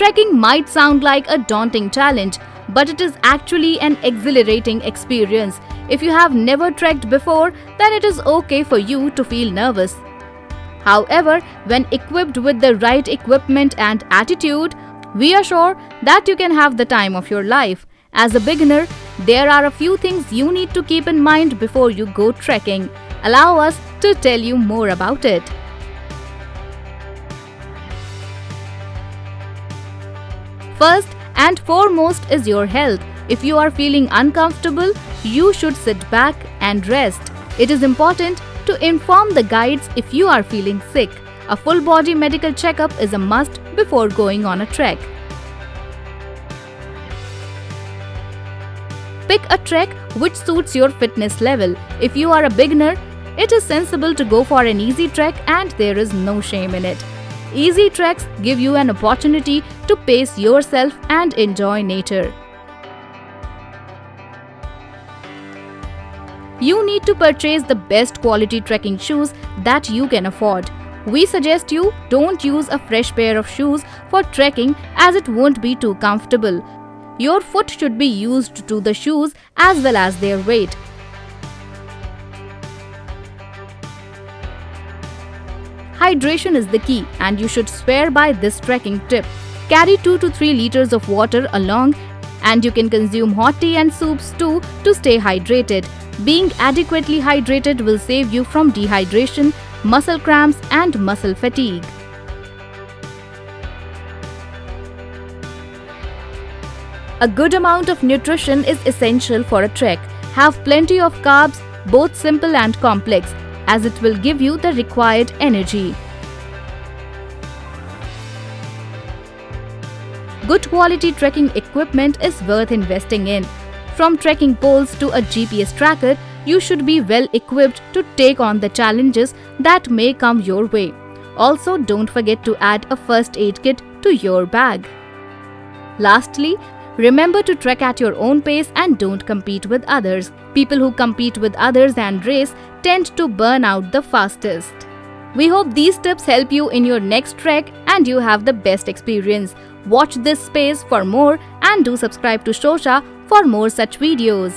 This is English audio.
Trekking might sound like a daunting challenge, but it is actually an exhilarating experience. If you have never trekked before, then it is okay for you to feel nervous. However, when equipped with the right equipment and attitude, we are sure that you can have the time of your life. As a beginner, there are a few things you need to keep in mind before you go trekking. Allow us to tell you more about it. First and foremost is your health. If you are feeling uncomfortable, you should sit back and rest. It is important to inform the guides if you are feeling sick. A full body medical checkup is a must before going on a trek. Pick a trek which suits your fitness level. If you are a beginner, it is sensible to go for an easy trek and there is no shame in it. Easy treks give you an opportunity to pace yourself and enjoy nature. You need to purchase the best quality trekking shoes that you can afford. We suggest you don't use a fresh pair of shoes for trekking as it won't be too comfortable. Your foot should be used to the shoes as well as their weight. Hydration is the key and you should swear by this trekking tip. Carry 2 to 3 liters of water along, and you can consume hot tea and soups too to stay hydrated. Being adequately hydrated will save you from dehydration, muscle cramps and muscle fatigue. A good amount of nutrition is essential for a trek. Have plenty of carbs, both simple and complex, as it will give you the required energy. Good quality trekking equipment is worth investing in. From trekking poles to a GPS tracker, you should be well equipped to take on the challenges that may come your way. Also, don't forget to add a first aid kit to your bag. Lastly, remember to trek at your own pace and don't compete with others. People who compete with others and race tend to burn out the fastest. We hope these tips help you in your next trek and you have the best experience. Watch this space for more and do subscribe to SHOWSHA for more such videos.